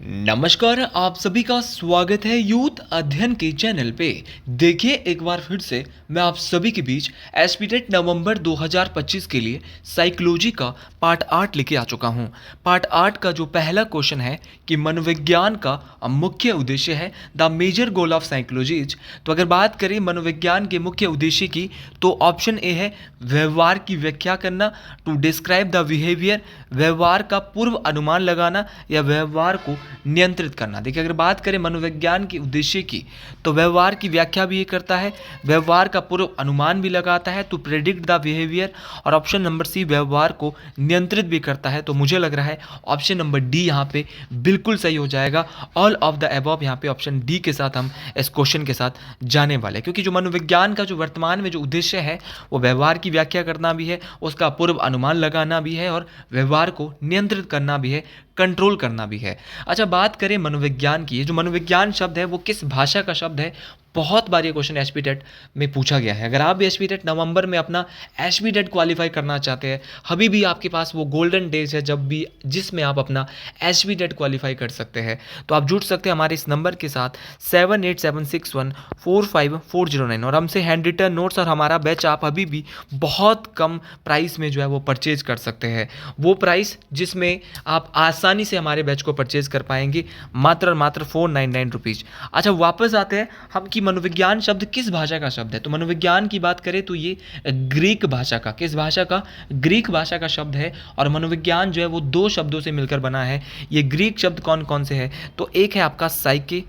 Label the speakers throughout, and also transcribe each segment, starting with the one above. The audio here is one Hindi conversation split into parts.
Speaker 1: नमस्कार, आप सभी का स्वागत है यूथ अध्ययन के चैनल पे। देखिए एक बार फिर से मैं आप सभी के बीच एसपीटेट नवंबर 2025 के लिए साइकोलॉजी का पार्ट 8 लेके आ चुका हूँ। पार्ट 8 का जो पहला क्वेश्चन है कि मनोविज्ञान का मुख्य उद्देश्य है the major goal of psychology is. तो अगर बात करें मनोविज्ञान के मुख्य उद्देश्य की तो ऑप्शन ए है व्यवहार की व्याख्या करना, टू डिस्क्राइब द बिहेवियर, व्यवहार का पूर्व अनुमान लगाना या व्यवहार को नियंत्रित करना। देखिए अगर बात करें मनोविज्ञान के उद्देश्य की तो व्यवहार की व्याख्या भी ये करता है, व्यवहार का पूर्व अनुमान भी लगाता है, टू प्रेडिक्ट द बिहेवियर, और ऑप्शन नंबर सी व्यवहार को नियंत्रित भी करता है। तो मुझे लग रहा है ऑप्शन नंबर डी यहाँ पे बिल्कुल सही हो जाएगा। ऑल ऑफ द अबव यहाँ पे ऑप्शन डी के साथ हम इस क्वेश्चन के साथ जाने वाले हैं, क्योंकि जो मनोविज्ञान का जो वर्तमान में जो उद्देश्य है वो व्यवहार की व्याख्या करना भी है, उसका पूर्व अनुमान लगाना भी है और व्यवहार को नियंत्रित करना भी है, कंट्रोल करना भी है। अच्छा, बात करें मनोविज्ञान की, ये जो मनोविज्ञान शब्द है वो किस भाषा का शब्द है? बहुत बार ये क्वेश्चन एसपीटेट में पूछा गया है। अगर आप भी एसपीटेट नवंबर में अपना एसपीटेट क्वालिफाई करना चाहते हैं, अभी भी आपके पास वो गोल्डन डेज है जब भी जिसमें आप अपना एसपीटेट क्वालिफाई कर सकते हैं। तो आप जुड़ सकते हैं हमारे इस नंबर के साथ 7876145409 और हमसे हैंड रिटन नोट्स और हमारा बैच आप अभी भी बहुत कम प्राइस में जो है वो परचेज कर सकते हैं। वो प्राइस जिसमें आप आसानी से हमारे बैच को परचेज कर पाएंगे मात्र और मात्र 499 रुपीज़। अच्छा, वापस आते हैं हम कि मनोविज्ञान शब्द किस भाषा का शब्द है। तो मनोविज्ञान की बात करें तो ये ग्रीक भाषा का, किस भाषा का? ग्रीक भाषा का शब्द है। और मनोविज्ञान जो है वो दो शब्दों से मिलकर बना है। ये ग्रीक शब्द कौन कौन से हैं? तो एक है आपका साइके,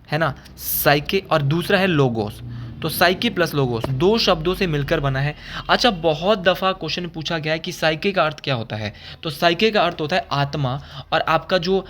Speaker 1: है ना, साइके, और दूसरा है लोगोस। तो साइके प्लस लोगोस दो शब्दों से मिलकर बना है। अच्छा, बहुत दफ़ा क्वेश्चन पूछा गया है कि साइके का अर्थ क्या होता है। तो साइके का अर्थ होता है आत्मा, और आपका जो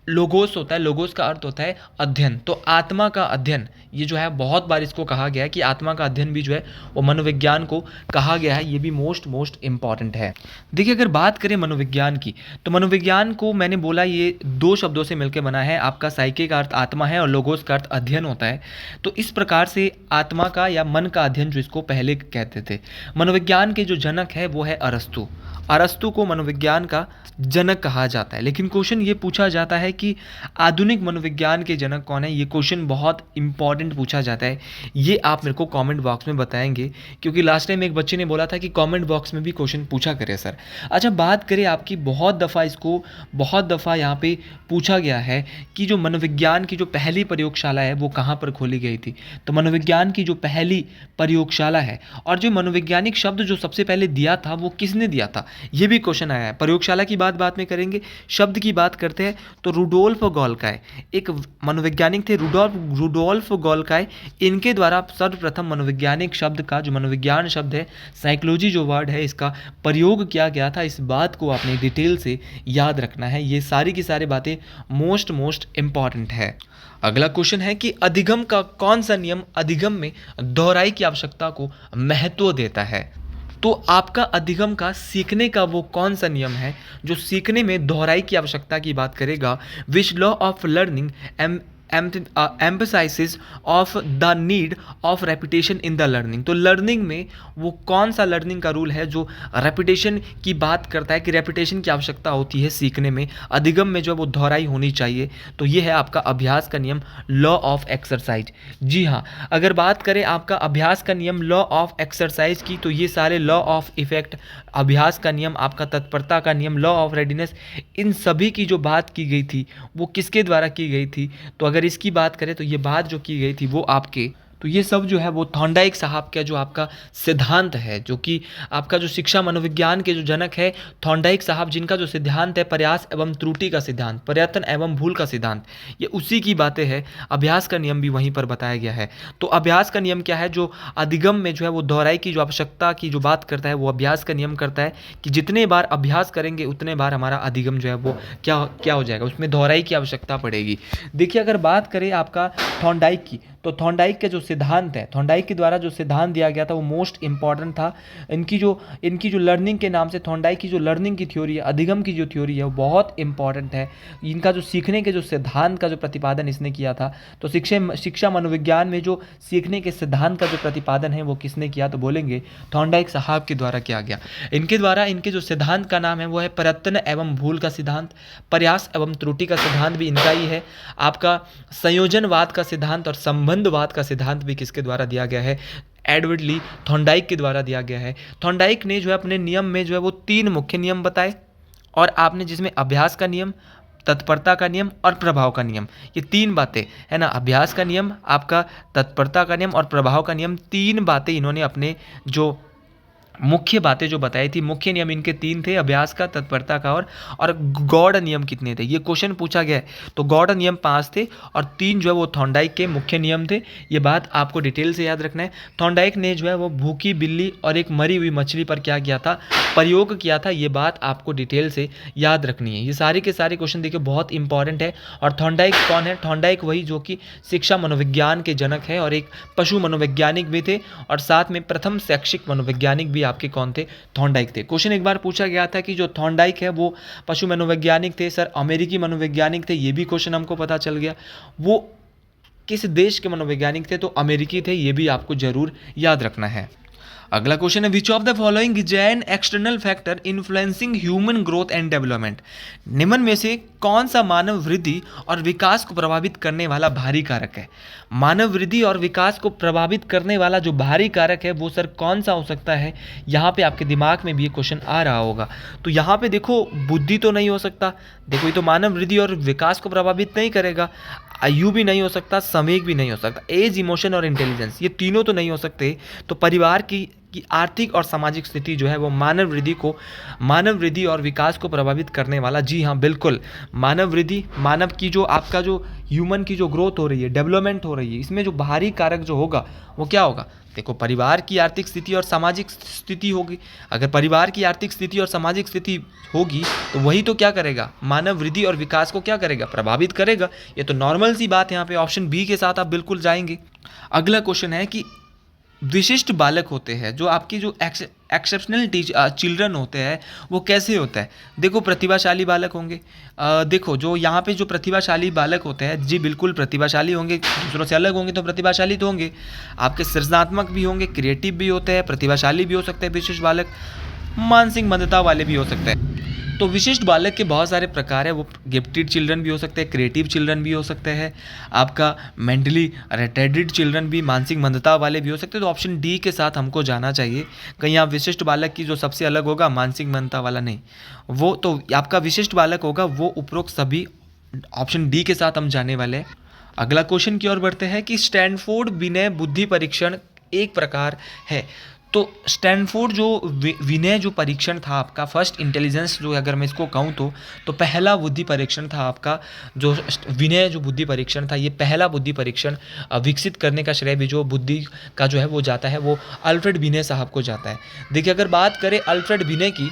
Speaker 1: लोगोस होता है, लोगोस का अर्थ होता है अध्ययन। तो आत्मा का अध्ययन, ये जो है बहुत बार इसको कहा गया है कि आत्मा का अध्ययन भी जो है वो मनोविज्ञान को कहा गया है। ये भी मोस्ट इंपॉर्टेंट है। देखिए अगर बात करें मनोविज्ञान की तो मनोविज्ञान को मैंने बोला ये दो शब्दों से मिलकर बना है। आपका साइके का अर्थ आत्मा है और लोगोस का अर्थ अध्ययन होता है। तो इस प्रकार से आत्मा का या मन का अध्ययन जो इसको पहले कहते थे। मनोविज्ञान के जो जनक है वो है अरस्तु। अरस्तु को मनोविज्ञान का जनक कहा जाता है। लेकिन क्वेश्चन ये पूछा जाता है कि आधुनिक मनोविज्ञान के जनक कौन है। ये क्वेश्चन बहुत इंपॉर्टेंट पूछा जाता है। ये आप मेरे को कमेंट बॉक्स में बताएंगे, क्योंकि लास्ट टाइम एक बच्चे ने बोला था कि कमेंट बॉक्स में भी क्वेश्चन पूछा करें सर। अच्छा, बात करें आपकी, बहुत दफ़ा यहाँ पे पूछा गया है कि जो मनोविज्ञान की जो पहली प्रयोगशाला है वो कहाँ पर खोली गई थी। तो मनोविज्ञान की जो पहली प्रयोगशाला है और जो मनोवैज्ञानिक शब्द जो सबसे पहले दिया था वो किसने दिया था, ये भी क्वेश्चन आया है। प्रयोगशाला की बात में करेंगे, शब्द की बात करते हैं तो रुडोल्फ गोल्काय एक मनोवैज्ञानिक थे। रुडोल्फ गोल्काय, इनके द्वारा सर्वप्रथम मनोवैज्ञानिक शब्द का जो मनोविज्ञान शब्द है, साइकोलॉजी जो वर्ड है, इसका प्रयोग किया गया था। इस बात को आपने डिटेल से याद रखना है। ये सारी की सारी बातें मोस्ट इंपॉर्टेंट है। अगला क्वेश्चन है कि अधिगम का कौन सा नियम अधिगम में दोहराई की आवश्यकता को महत्व देता है। तो आपका अधिगम का सीखने का वो कौन सा नियम है जो सीखने में दोहराई की आवश्यकता की बात करेगा। Which law of learning emphasises of the need of repetition in the learning. तो लर्निंग में वो कौन सा लर्निंग का रूल है जो रेपिटेशन की बात करता है कि रेपिटेशन की आवश्यकता होती है सीखने में, अधिगम में जो वो दोहराई होनी चाहिए। तो ये है आपका अभ्यास का नियम, लॉ ऑफ एक्सरसाइज। जी हाँ, अगर बात करें आपका अभ्यास का नियम लॉ ऑफ एक्सरसाइज की तो ये सारे लॉ ऑफ इफेक्ट, अभ्यास का नियम, आपका तत्परता का नियम, लॉ ऑफ रेडीनेस, इन सभी की जो बात की गई थी वो किसके द्वारा की गई थी। तो अगर इसकी बात करें तो ये बात जो की गई थी वो आपके, तो ये सब जो है वो थॉर्नडाइक साहब का जो आपका सिद्धांत है, जो कि आपका जो शिक्षा मनोविज्ञान के जो जनक है थॉर्नडाइक साहब, जिनका जो सिद्धांत है प्रयास एवं त्रुटि का सिद्धांत, प्रयत्न एवं भूल का सिद्धांत, ये उसी की बातें हैं। अभ्यास का नियम भी वहीं पर बताया गया है। तो अभ्यास का नियम क्या है, जो अधिगम में जो है वो दोहराई की जो आवश्यकता की जो बात करता है वो अभ्यास का नियम करता है कि जितने बार अभ्यास करेंगे उतने बार हमारा अधिगम जो है वो क्या हो जाएगा, उसमें दोहराई की आवश्यकता पड़ेगी। देखिए अगर बात करें आपका थॉर्नडाइक की तो थॉर्नडाइक का जो सिद्धांत है, थॉर्नडाइक के द्वारा जो सिद्धांत दिया गया था वो मोस्ट इंपॉर्टेंट था। इनकी जो लर्निंग के नाम से थॉर्नडाइक की जो लर्निंग की थ्योरी है, अधिगम की जो थ्योरी है, वो बहुत इंपॉर्टेंट है। इनका जो सीखने के जो सिद्धांत का जो प्रतिपादन इसने किया था, तो शिक्षा मनोविज्ञान में जो सीखने के सिद्धांत का जो प्रतिपादन है वो किसने किया, तो बोलेंगे थॉर्नडाइक साहब के द्वारा किया गया। इनके द्वारा इनके जो सिद्धांत का नाम है वो है प्रयत्न एवं भूल का सिद्धांत, प्रयास एवं त्रुटि का सिद्धांत भी इनका ही है। आपका संयोजनवाद का सिद्धांत और संबंधवाद का सिद्धांत भी किसके द्वारा दिया गया है, एडवर्ड ली थॉर्नडाइक के द्वारा दिया गया है। थॉर्नडाइक ने जो है अपने नियम में जो है वो 3 मुख्य नियम बताए, और आपने जिसमें अभ्यास का नियम, तत्परता का नियम और प्रभाव का नियम, ये 3 बातें है ना, अभ्यास का नियम, आपका तत्परता का नियम और प्रभाव का नियम, 3 बातें इन्होंने अपने जो मुख्य बातें जो बताई थी, मुख्य नियम इनके 3 थे, अभ्यास का, तत्परता का और गौड़ नियम कितने थे, ये क्वेश्चन पूछा गया है। तो गौड़ नियम 5 थे और 3 जो है वो थॉर्नडाइक के मुख्य नियम थे। ये बात आपको डिटेल से याद रखना है। थॉर्नडाइक ने जो है वो भूखी बिल्ली और एक मरी हुई मछली पर क्या किया था, प्रयोग किया था। ये बात आपको डिटेल से याद रखनी है। ये सारे के सारे क्वेश्चन देखिए बहुत इंपॉर्टेंट है। और थॉर्नडाइक कौन है, थॉर्नडाइक वही जो कि शिक्षा मनोविज्ञान के जनक है और एक पशु मनोवैज्ञानिक भी थे, और साथ में प्रथम शैक्षिक मनोवैज्ञानिक भी आपके कौन थे, थॉर्नडाइक थे। क्वेश्चन एक बार पूछा गया था कि जो थॉर्नडाइक है वो पशु मनोवैज्ञानिक थे, सर अमेरिकी मनोवैज्ञानिक थे, ये भी क्वेश्चन हमको पता चल गया। वो किस देश के मनोवैज्ञानिक थे, तो अमेरिकी थे, ये भी आपको जरूर याद रखना है। अगला क्वेश्चन है which of the following is an external factor influencing human growth and development. निम्न में से कौन सा मानव वृद्धि और विकास को प्रभावित करने वाला भारी कारक है। मानव वृद्धि और विकास को प्रभावित करने वाला जो भारी कारक है वो सर कौन सा हो सकता है। यहाँ पे आपके दिमाग में भी ये क्वेश्चन आ रहा होगा। तो यहाँ पे देखो बुद्धि तो नहीं हो सकता, देखो ये तो मानव वृद्धि और विकास को प्रभावित नहीं करेगा। आयु भी नहीं हो सकता, संवेग भी नहीं हो सकता, एज, इमोशन और इंटेलिजेंस, ये तीनों तो नहीं हो सकते। तो परिवार की आर्थिक और सामाजिक स्थिति जो है वो मानव वृद्धि और विकास को प्रभावित करने वाला, जी हाँ बिल्कुल, मानव वृद्धि, मानव की जो आपका जो ह्यूमन की जो ग्रोथ हो रही है, डेवलपमेंट हो रही है, इसमें जो बाहरी कारक जो होगा वो क्या होगा। देखो परिवार की आर्थिक स्थिति और सामाजिक स्थिति होगी। अगर परिवार की आर्थिक स्थिति और सामाजिक स्थिति होगी तो वही तो क्या करेगा, मानव वृद्धि और विकास को क्या करेगा, प्रभावित करेगा। ये तो नॉर्मल सी बात है। यहाँ पे ऑप्शन बी के साथ आप बिल्कुल जाएंगे। अगला क्वेश्चन है कि विशिष्ट बालक होते हैं, जो आपकी जो एक्सेप्शनल चिल्ड्रन होते हैं वो कैसे होता है। देखो प्रतिभाशाली बालक होंगे। देखो जो यहाँ पे जो प्रतिभाशाली बालक होते हैं, जी बिल्कुल प्रतिभाशाली होंगे, दूसरों से अलग होंगे तो प्रतिभाशाली तो होंगे। आपके सृजनात्मक भी होंगे, क्रिएटिव भी होते हैं, प्रतिभाशाली भी हो सकते हैं विशिष्ट बालक, मानसिक मंदता वाले भी हो सकते हैं। तो विशिष्ट बालक के बहुत सारे प्रकार है, वो गिफ्टेड चिल्ड्रन भी हो सकते हैं, क्रिएटिव चिल्ड्रन भी हो सकते हैं, आपका मेंटली रिटार्डेड चिल्ड्रन भी, मानसिक मंदता वाले भी हो सकते हैं। तो ऑप्शन डी के साथ हमको जाना चाहिए। कहीं आप विशिष्ट बालक की जो सबसे अलग होगा, मानसिक मंदता वाला नहीं, वो तो आपका विशिष्ट बालक होगा, वो उपरोक्त सभी ऑप्शन डी के साथ हम जाने वाले हैं। अगला क्वेश्चन की ओर बढ़ते हैं कि स्टैनफोर्ड विनय बुद्धि परीक्षण एक प्रकार है। तो स्टैनफोर्ड जो विनय जो परीक्षण था आपका, फर्स्ट इंटेलिजेंस जो अगर मैं इसको कहूँ तो पहला बुद्धि परीक्षण था आपका। जो विनय जो बुद्धि परीक्षण था, ये पहला बुद्धि परीक्षण विकसित करने का श्रेय भी जो बुद्धि का जो है वो जाता है, वो अल्फ्रेड विनय साहब को जाता है। देखिए अगर बात करें अल्फ्रेड विनय की,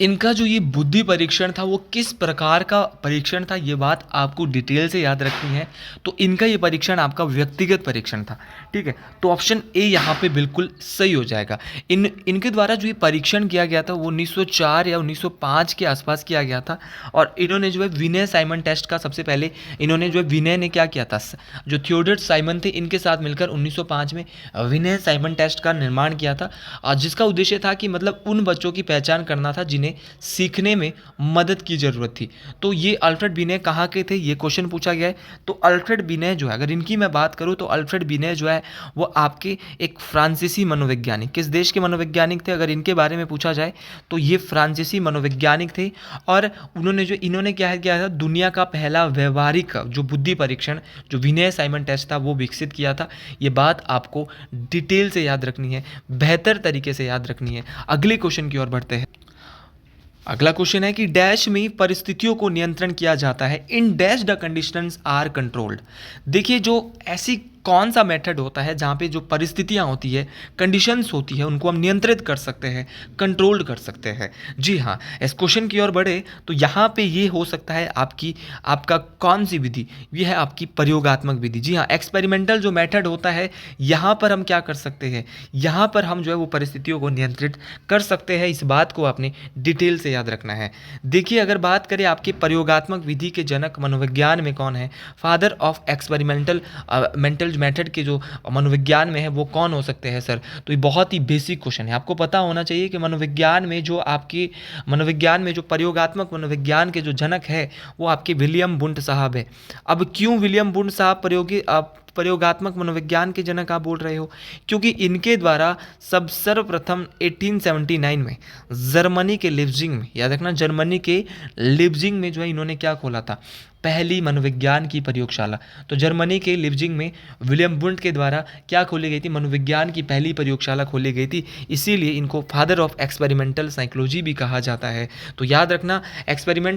Speaker 1: इनका जो ये बुद्धि परीक्षण था वो किस प्रकार का परीक्षण था, ये बात आपको डिटेल से याद रखनी है। तो इनका ये परीक्षण आपका व्यक्तिगत परीक्षण था, ठीक है। तो ऑप्शन ए यहाँ पे बिल्कुल सही हो जाएगा। इनके द्वारा जो ये परीक्षण किया गया था वो 1904 या 1905 के आसपास किया गया था। और इन्होंने जो है विनय साइमन टेस्ट का सबसे पहले इन्होंने जो है विनय ने क्या किया था, जो थियोडर साइमन थे इनके साथ मिलकर 1905 में विनय साइमन टेस्ट का निर्माण किया था, जिसका उद्देश्य था कि मतलब उन बच्चों की पहचान करना था जिन्हें सीखने में मदद की जरूरत थी। तो ये अल्फ्रेड विनय कहाँ के थे, ये क्वेश्चन पूछा गया है। तो अल्फ्रेड विनय जो है, अगर इनकी मैं बात करूँ तो अल्फ्रेड विनय जो है वो आपके एक फ्रांसीसी मनोवैज्ञानिक, किस देश के मनोवैज्ञानिक थे अगर इनके बारे में पूछा जाए तो ये फ्रांसीसी मनोवैज्ञानिक थे। और इन्होंने क्या किया था, दुनिया का पहला व्यवहारिक जो बुद्धि परीक्षण जो विनय साइमन टेस्ट था वो विकसित किया था। ये बात आपको डिटेल से याद रखनी है, बेहतर तरीके से याद रखनी है। अगले क्वेश्चन की ओर बढ़ते हैं। अगला क्वेश्चन है कि डैश में परिस्थितियों को नियंत्रण किया जाता है, in dash the conditions are controlled. देखिए जो ऐसी कौन सा मेथड होता है जहाँ पे जो परिस्थितियाँ होती है, कंडीशंस होती है, उनको हम नियंत्रित कर सकते हैं, कंट्रोल्ड कर सकते हैं। जी हाँ, इस क्वेश्चन की ओर बढ़े तो यहाँ पे ये हो सकता है आपका कौन सी विधि, ये है आपकी प्रयोगात्मक विधि। जी हाँ, एक्सपेरिमेंटल जो मेथड होता है, यहाँ पर हम क्या कर सकते हैं, यहाँ पर हम जो है वो परिस्थितियों को नियंत्रित कर सकते हैं। इस बात को आपने डिटेल से याद रखना है। देखिए, अगर बात करें आपके प्रयोगात्मक विधि के जनक मनोविज्ञान में कौन है, father of experimental mental method के जो मनोविज्ञान में है वो कौन हो सकते हैं सर? तो ये बहुत ही बेसिक क्वेश्चन है। आपको पता होना चाहिए कि मनोविज्ञान में जो प्रयोगात्मक मनोविज्ञान के जो जनक है वो आपके विलियम वुंट साहब है। अब क्यों विलियम वुंट साहब प्रयोगात्मक मनोविज्ञान के जनक आप बोल रहे हो? क्योंकि इनके द्वारा सर्वप्रथम 1879 में जर्मनी के लिप्जिंग में, याद रखना, जर्मनी के लिप्जिंग में जो है इन्होंने क्या खोला था, पहली मनोविज्ञान की प्रयोगशाला। तो जर्मनी के लिप्जिंग में विलियम वुंट के द्वारा क्या खोली गई थी, मनोविज्ञान की पहली प्रयोगशाला खोली गई थी। इसीलिए इनको फादर ऑफ एक्सपेरिमेंटल साइकोलॉजी भी कहा जाता है। तो याद रखना,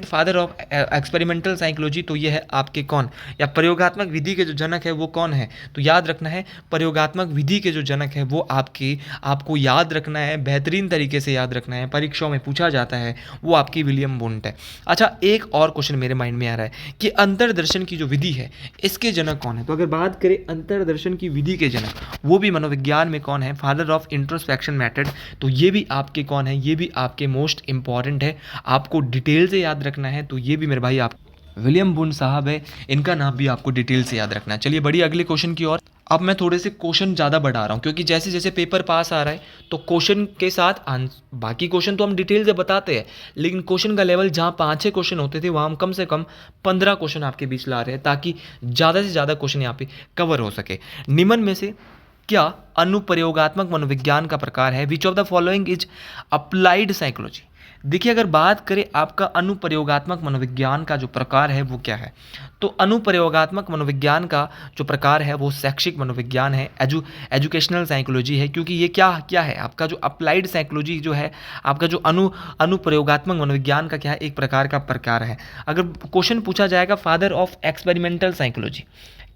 Speaker 1: फादर ऑफ एक्सपेरिमेंटल साइकोलॉजी, तो ये है आपके कौन, या प्रयोगात्मक विधि के जो जनक है वो कौन है? तो याद रखना है, प्रयोगात्मक विधि के जो जनक है वो आपको याद रखना है, बेहतरीन तरीके से याद रखना है, परीक्षाओं में पूछा जाता है, वो आपकी विलियम वुंट है। अच्छा, एक और क्वेश्चन मेरे माइंड में आ रहा है कि अंतर्दर्शन की जो विधि है इसके जनक कौन है? तो अगर बात करें अंतर्दर्शन की विधि के जनक, वो भी मनोविज्ञान में कौन है, फादर ऑफ इंट्रोस्पेक्शन मेथड, तो ये भी आपके कौन है, ये भी आपके मोस्ट इंपॉर्टेंट है, आपको डिटेल से याद रखना है। तो ये भी मेरे भाई आप विलियम वुंट साहब है, इनका नाम भी आपको डिटेल से याद रखना है। चलिए बढ़िए अगले क्वेश्चन की ओर। अब मैं थोड़े से क्वेश्चन ज़्यादा बढ़ा रहा हूँ क्योंकि जैसे जैसे पेपर पास आ रहा है तो क्वेश्चन के साथ बाकी क्वेश्चन तो हम डिटेल से बताते हैं, लेकिन क्वेश्चन का लेवल जहाँ 5-6 क्वेश्चन होते थे वहाँ हम कम से कम 15 क्वेश्चन आपके बीच ला रहे हैं ताकि ज़्यादा से ज़्यादा क्वेश्चन यहाँ पे कवर हो सके। निम्न में से क्या अनुप्रयोगात्मक मनोविज्ञान का प्रकार है? Which of the following is applied psychology? देखिए, अगर बात करें आपका अनुप्रयोगात्मक मनोविज्ञान का जो प्रकार है वो क्या है, तो अनुप्रयोगात्मक मनोविज्ञान का जो प्रकार है वो शैक्षिक मनोविज्ञान है, एजुकेशनल साइकोलॉजी है। क्योंकि ये क्या है, आपका जो अप्लाइड साइकोलॉजी जो है, आपका जो अनुप्रयोगात्मक मनोविज्ञान का क्या है, एक प्रकार का प्रकार है। अगर क्वेश्चन पूछा जाएगा फादर ऑफ एक्सपेरिमेंटल साइकोलॉजी,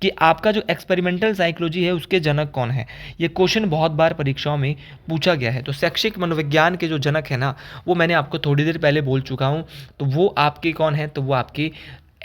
Speaker 1: कि आपका जो एक्सपेरिमेंटल साइकोलॉजी है उसके जनक कौन है, ये क्वेश्चन बहुत बार परीक्षाओं में पूछा गया है। तो शैक्षिक मनोविज्ञान के जो जनक है ना, वो मैंने आपको थोड़ी देर पहले बोल चुका हूँ। तो वो आपके कौन है, तो वो आपके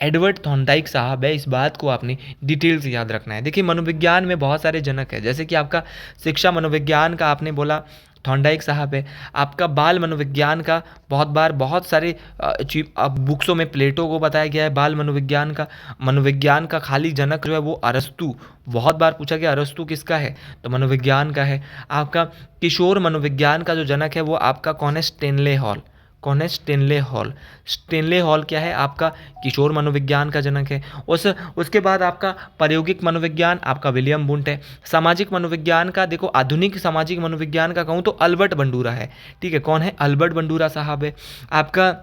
Speaker 1: एडवर्ड थॉर्नडाइक साहब है। इस बात को आपने डिटेल से याद रखना है। देखिए, मनोविज्ञान में बहुत सारे जनक है, जैसे कि आपका शिक्षा मनोविज्ञान का आपने बोला थॉर्नडाइक साहब है। आपका बाल मनोविज्ञान का बहुत सारे बुक्सों में प्लेटो को बताया गया है। बाल मनोविज्ञान का खाली जनक जो है वो अरस्तु, बहुत बार पूछा गया अरस्तु किसका है, तो मनोविज्ञान का है। आपका किशोर मनोविज्ञान का जो जनक है वो आपका कौन है, स्टेनले हॉल। कौन है, स्टेनले हॉल। स्टेनले हॉल क्या है, आपका किशोर मनोविज्ञान का जनक है। उसके बाद आपका प्रायोगिक मनोविज्ञान आपका विलियम वुंट है। सामाजिक मनोविज्ञान का देखो, आधुनिक सामाजिक मनोविज्ञान का कहूँ तो अल्बर्ट बंडूरा है। ठीक है, कौन है, अल्बर्ट बंडूरा साहब है। आपका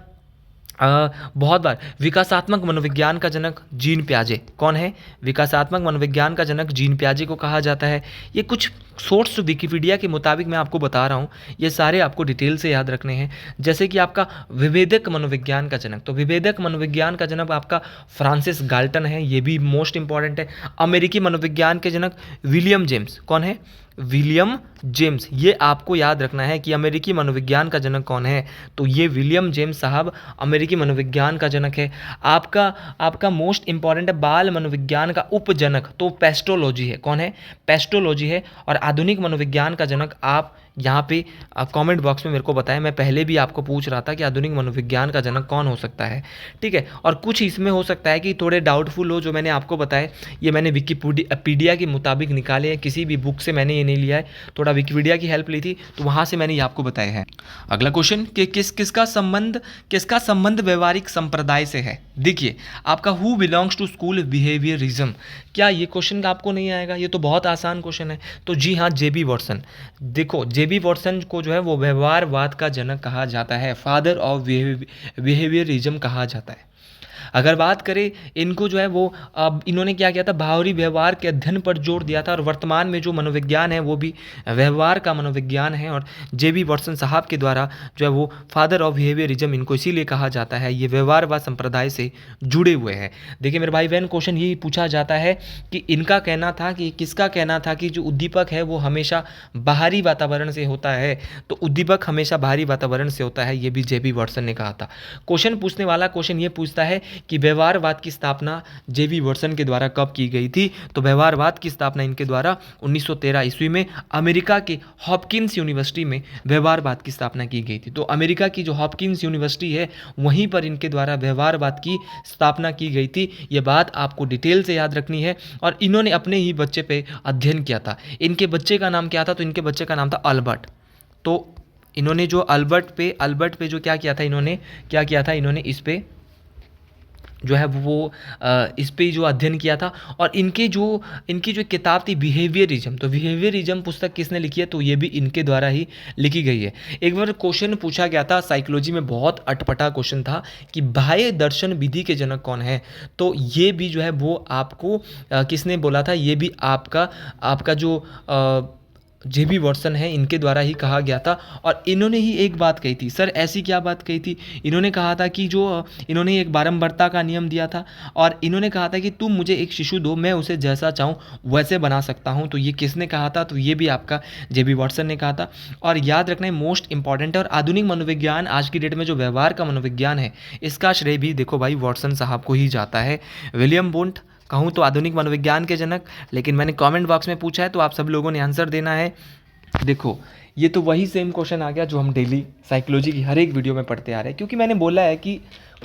Speaker 1: बहुत बार विकासात्मक मनोविज्ञान का जनक जीन प्याजे, कौन है, विकासात्मक मनोविज्ञान का जनक जीन प्याजे को कहा जाता है। ये कुछ सोर्स विकिपीडिया के मुताबिक मैं आपको बता रहा हूँ, ये सारे आपको डिटेल से याद रखने हैं। जैसे कि आपका विभेदक मनोविज्ञान का जनक, तो विभेदक मनोविज्ञान का जनक आपका फ्रांसिस गाल्टन है, ये भी मोस्ट इंपॉर्टेंट है। अमेरिकी मनोविज्ञान के जनक विलियम जेम्स, कौन है, विलियम जेम्स। ये आपको याद रखना है कि अमेरिकी मनोविज्ञान का जनक कौन है, तो ये विलियम जेम्स साहब अमेरिकी मनोविज्ञान का जनक है। आपका मोस्ट इंपॉर्टेंट है बाल मनोविज्ञान का उपजनक, तो पेस्टोलॉजी है। कौन है, पेस्टोलॉजी है। और आधुनिक मनोविज्ञान का जनक आप यहाँ पे कमेंट बॉक्स में मेरे को बताएं। मैं पहले भी आपको पूछ रहा था कि आधुनिक मनोविज्ञान का जनक कौन हो सकता है। ठीक है, और कुछ इसमें हो सकता है कि थोड़े डाउटफुल हो, जो मैंने आपको बताए ये मैंने विकिपीडिया के मुताबिक निकाले हैं, किसी भी बुक से मैंने ये नहीं लिया है, थोड़ा विकिपीडिया की हेल्प ली थी तो वहाँ से मैंने ये आपको बताया है। अगला क्वेश्चन कि किसका संबंध व्यवहारिक संप्रदाय से है। देखिए, आपका who belongs to school behaviourism, क्या ये क्वेश्चन आपको नहीं आएगा, ये तो बहुत आसान क्वेश्चन है। तो जी हाँ, जेबी वॉटसन। देखो, जेबी वॉटसन को जो है वो व्यवहारवाद का जनक कहा जाता है, फादर ऑफ बिहेवियरिज्म कहा जाता है। अगर बात करें इनको जो है वो इन्होंने क्या किया था, बाहरी व्यवहार के अध्ययन पर जोर दिया था, और वर्तमान में जो मनोविज्ञान है वो भी व्यवहार का मनोविज्ञान है। और जे.बी. वॉटसन साहब के द्वारा जो है वो फादर ऑफ बिहेवियरिज्म इनको इसीलिए कहा जाता है, ये व्यवहारवाद संप्रदाय से जुड़े हुए हैं। देखिए मेरे भाई बहन, क्वेश्चन यही पूछा जाता है कि इनका कहना था कि किसका कहना था कि जो उद्दीपक है वो हमेशा बाहरी वातावरण से होता है, तो उद्दीपक हमेशा बाहरी वातावरण से होता है, ये भी जे.बी. वॉटसन ने कहा था। क्वेश्चन पूछने वाला क्वेश्चन ये पूछता है कि व्यवहारवाद की स्थापना जे.बी. वॉटसन के द्वारा कब की गई थी? तो व्यवहारवाद की स्थापना इनके द्वारा 1913 ईस्वी में अमेरिका के हॉपकिंस यूनिवर्सिटी में व्यवहारवाद की स्थापना की गई थी। तो अमेरिका की जो हॉपकिंस यूनिवर्सिटी है वहीं पर इनके द्वारा व्यवहारवाद की स्थापना की गई थी। ये बात आपको डिटेल से याद रखनी है। और इन्होंने अपने ही बच्चे पे अध्ययन किया था। इनके बच्चे का नाम क्या था? तो इनके बच्चे का नाम था अल्बर्ट। तो इन्होंने जो अल्बर्ट पे जो क्या किया था, इन्होंने इस पे जो है वो इस पे जो अध्ययन किया था। और इनकी जो किताब थी बिहेवियरिज्म, तो बिहेवियरिज्म पुस्तक किसने लिखी है? तो ये भी इनके द्वारा ही लिखी गई है। एक बार क्वेश्चन पूछा गया था साइकोलॉजी में, बहुत अटपटा क्वेश्चन था कि बाह्य दर्शन विधि के जनक कौन है? तो ये भी जो है वो आपको किसने बोला था? ये भी आपका जो जे.बी. वॉटसन है इनके द्वारा ही कहा गया था। और इन्होंने ही एक बात कही थी। सर ऐसी क्या बात कही थी? इन्होंने कहा था कि जो इन्होंने एक बारंबारता का नियम दिया था, और इन्होंने कहा था कि तुम मुझे एक शिशु दो, मैं उसे जैसा चाहूँ वैसे बना सकता हूँ। तो ये किसने कहा था? तो ये भी आपका जे.बी. वॉटसन ने कहा था। और याद रखना है मोस्ट इंपॉर्टेंट है, और आधुनिक मनोविज्ञान आज की डेट में जो व्यवहार का मनोविज्ञान है इसका श्रेय भी देखो भाई वॉटसन साहब को ही जाता है। विलियम वुंट कहूँ तो आधुनिक मनोविज्ञान के जनक, लेकिन मैंने कमेंट बॉक्स में पूछा है तो आप सब लोगों ने आंसर देना है। देखो ये तो वही सेम क्वेश्चन आ गया जो हम डेली साइकोलॉजी की हर एक वीडियो में पढ़ते आ रहे हैं, क्योंकि मैंने बोला है कि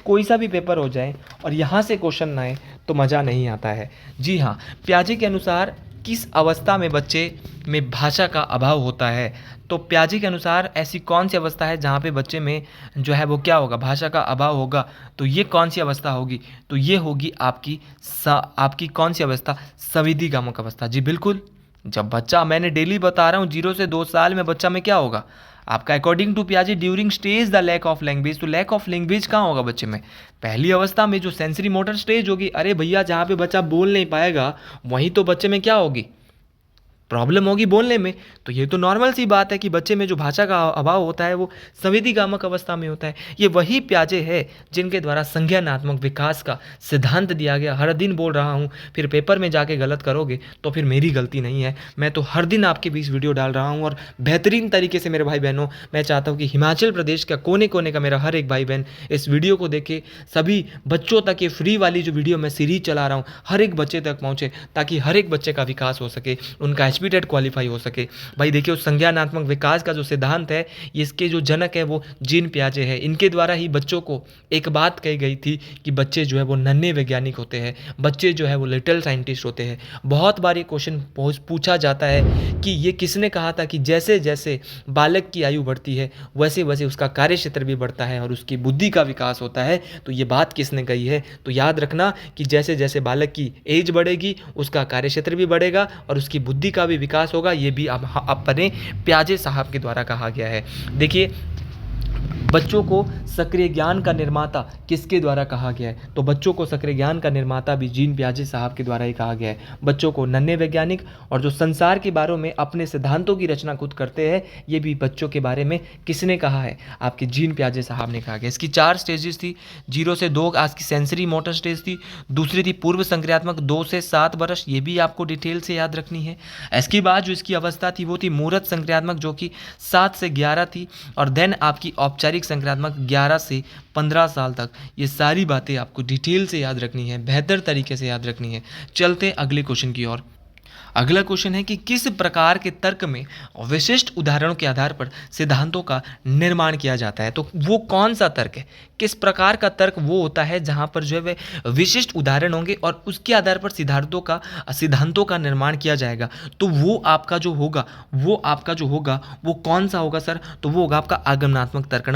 Speaker 1: कोई सा भी पेपर हो जाए और यहाँ से क्वेश्चन ना आए तो मज़ा नहीं आता है। जी हाँ, प्याजे के अनुसार किस अवस्था में बच्चे में भाषा का अभाव होता है? तो प्याजे के अनुसार ऐसी कौन सी अवस्था है जहाँ पे बच्चे में जो है वो क्या होगा, भाषा का अभाव होगा? तो ये कौन सी अवस्था होगी? तो ये होगी आपकी कौन सी अवस्था? संवेदीगामक अवस्था। जी बिल्कुल। जब बच्चा, मैंने डेली बता रहा हूँ, 0 से 2 साल में बच्चा में क्या होगा आपका, अकॉर्डिंग टू पियाजे during stage the lack of language. तो लैक ऑफ लैंग्वेज कहाँ होगा बच्चे में? पहली अवस्था में जो सेंसरी मोटर स्टेज होगी। अरे भैया, जहाँ पे बच्चा बोल नहीं पाएगा वहीं तो बच्चे में क्या होगी, प्रॉब्लम होगी बोलने में। तो ये तो नॉर्मल सी बात है कि बच्चे में जो भाषा का अभाव होता है वो संवेदीगामक अवस्था में होता है। ये वही प्याजे है जिनके द्वारा संज्ञानात्मक विकास का सिद्धांत दिया गया। हर दिन बोल रहा हूँ, फिर पेपर में जाके गलत करोगे तो फिर मेरी गलती नहीं है। मैं तो हर दिन आपके बीच वीडियो डाल रहा हूँ और बेहतरीन तरीके से मेरे भाई बहनों, मैं चाहता हूँ कि हिमाचल प्रदेश का कोने कोने का मेरा हर एक भाई बहन इस वीडियो को देखे, सभी बच्चों तक ये फ्री वाली जो वीडियो मैं सीरीज चला रहा हूँ हर एक बच्चे तक पहुँचे, ताकि हर एक बच्चे का विकास हो सके, उनका टेट क्वालिफाई हो सके। भाई देखिए, उस संज्ञानात्मक विकास का जो सिद्धांत है, इसके जो जनक है वो जीन पियाजे है। इनके द्वारा ही बच्चों को एक बात कही गई थी कि बच्चे जो है वो नन्हे वैज्ञानिक होते हैं, बच्चे जो है वो लिटिल साइंटिस्ट होते हैं। बहुत बार ये क्वेश्चन पूछा जाता है कि ये किसने कहा था कि जैसे जैसे बालक की आयु बढ़ती है वैसे वैसे उसका कार्य क्षेत्र भी बढ़ता है और उसकी बुद्धि का विकास होता है। तो ये बात किसने कही है? तो याद रखना कि जैसे जैसे बालक की एज बढ़ेगी उसका कार्य क्षेत्र भी बढ़ेगा और उसकी बुद्धि का भी विकास होगा। ये भी अपने पियाजे साहब के द्वारा कहा गया है। देखिए, बच्चों को सक्रिय ज्ञान का निर्माता किसके द्वारा कहा गया है? तो बच्चों को सक्रिय ज्ञान का निर्माता भी जीन पियाजे साहब के द्वारा ही कहा गया है। बच्चों को नन्हे वैज्ञानिक और जो संसार के बारे में अपने सिद्धांतों की रचना खुद करते हैं, ये भी बच्चों के बारे में किसने कहा है? आपके जीन पियाजे साहब ने कहा गया। इसकी 4 स्टेजेस थी। 0 से 2 आज की सेंसरी मोटर स्टेज थी। दूसरी थी पूर्व संक्रियात्मक 2 से 7 वर्ष, ये भी आपको डिटेल से याद रखनी है। इसके बाद जो इसकी अवस्था थी वो थी मूर्त संक्रियात्मक, जो कि 7 से 11 थी। और देन आपकी औपचारिक संक्रियात्मक 11 से 15 साल तक। ये सारी बातें आपको डिटेल से याद रखनी है, बेहतर तरीके से याद रखनी है। चलते हैं अगले क्वेश्चन की ओर। अगला क्वेश्चन है कि किस प्रकार के तर्क में विशिष्ट उदाहरणों के आधार पर सिद्धांतों का निर्माण किया जाता है? तो वो कौन सा तर्क है? किस प्रकार का तर्क वो होता है जहां पर जो है वे विशिष्ट उदाहरण होंगे और उसके आधार पर सिद्धांतों का निर्माण किया जाएगा। तो वो आपका जो होगा वो कौन सा होगा सर? तो वो होगा आपका आगमनात्मक तर्क,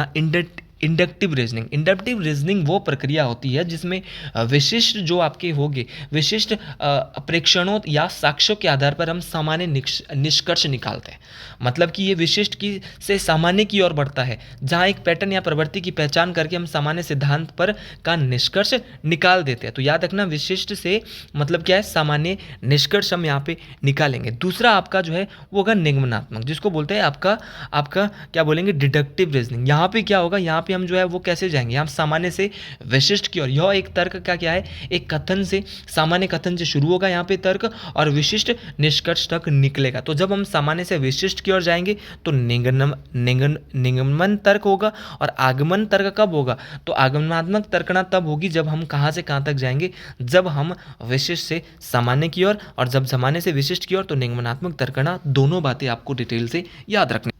Speaker 1: इंडक्टिव रीजनिंग वो प्रक्रिया होती है जिसमें विशिष्ट जो आपके होंगे विशिष्ट प्रेक्षणों या साक्ष्यों के आधार पर हम सामान्य निष्कर्ष निकालते हैं। मतलब कि ये विशिष्ट की से सामान्य की ओर बढ़ता है, जहाँ एक पैटर्न या प्रवृत्ति की पहचान करके हम सामान्य सिद्धांत पर का निष्कर्ष निकाल देते हैं। तो याद रखना, विशिष्ट से मतलब क्या है, सामान्य निष्कर्ष हम यहाँ पे निकालेंगे। दूसरा आपका जो है वो होगा निगमनात्मक, जिसको बोलते हैं आपका आपका क्या बोलेंगे, डिडक्टिव रीजनिंग। यहाँ पे क्या होगा, यहाँ पे हम जो है वो कैसे जाएंगे, हम सामान्य से विशिष्ट की ओर। यह एक तर्क का क्या है, एक कथन से, सामान्य कथन से शुरू होगा यहाँ पे तर्क और विशिष्ट निष्कर्ष तक निकलेगा। तो जब हम सामान्य से विशिष्ट की ओर जाएंगे तो निगमन तर्क होगा। और आगमन तर्क कब होगा, तो आगमनात्मक तर्कना तब होगी जब हम कहाँ से कहाँ तक जाएंगे, जब हम विशिष्ट से सामान्य की ओर और जब सामान्य से विशिष्ट की ओर। तो निगमनात्मक तर्कना, दोनों बातें आपको डिटेल से याद रखनी।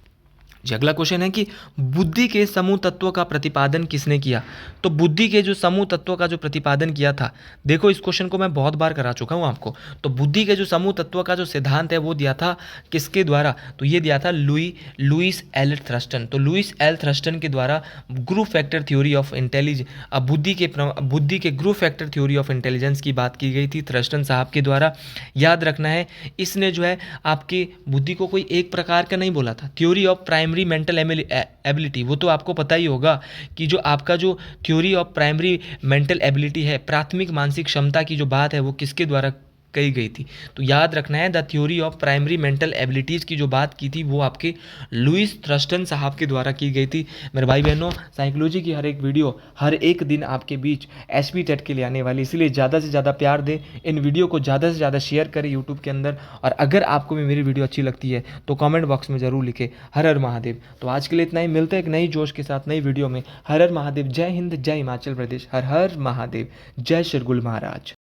Speaker 1: जी, अगला क्वेश्चन है कि बुद्धि के समूह तत्वों का प्रतिपादन किसने किया। तो बुद्धि के जो समूह तत्वों का जो प्रतिपादन किया था, देखो इस क्वेश्चन को मैं बहुत बार करा चुका हूँ आपको। तो बुद्धि के जो समूह तत्वों का जो सिद्धांत है वो दिया था किसके द्वारा, तो ये दिया था लुईस एल थ्रस्टन। तो लुईस एल थ्रस्टन के द्वारा group factor theory of intelligence, बुद्धि के group factor theory of intelligence की बात की गई थी थ्रस्टन साहब के द्वारा। याद रखना है, इसने जो है आपकी बुद्धि को कोई एक प्रकार का नहीं बोला था। Theory of primary mental ability, वो तो आपको पता ही होगा कि जो आपका जो theory of primary mental ability है, प्राथमिक मानसिक क्षमता की जो बात है वो किसके द्वारा कही गई थी। तो याद रखना है, the theory of primary mental abilities की जो बात की थी वो आपके लुईस थ्रस्टन साहब के द्वारा की गई थी। मेरे भाई बहनों, साइकोलॉजी की हर एक वीडियो हर एक दिन आपके बीच एसपी टेट के लिए आने वाली, इसलिए ज़्यादा से ज़्यादा प्यार दें, इन वीडियो को ज़्यादा से ज़्यादा शेयर करें यूट्यूब के अंदर। और अगर आपको भी मेरी वीडियो अच्छी लगती है तो कॉमेंट बॉक्स में ज़रूर लिखें हर हर महादेव। तो आज के लिए इतना ही, मिलते हैं एक नई जोश के साथ नई वीडियो में। हर हर महादेव, जय हिंद, जय हिमाचल प्रदेश, हर हर महादेव, जय शिरगुल महाराज।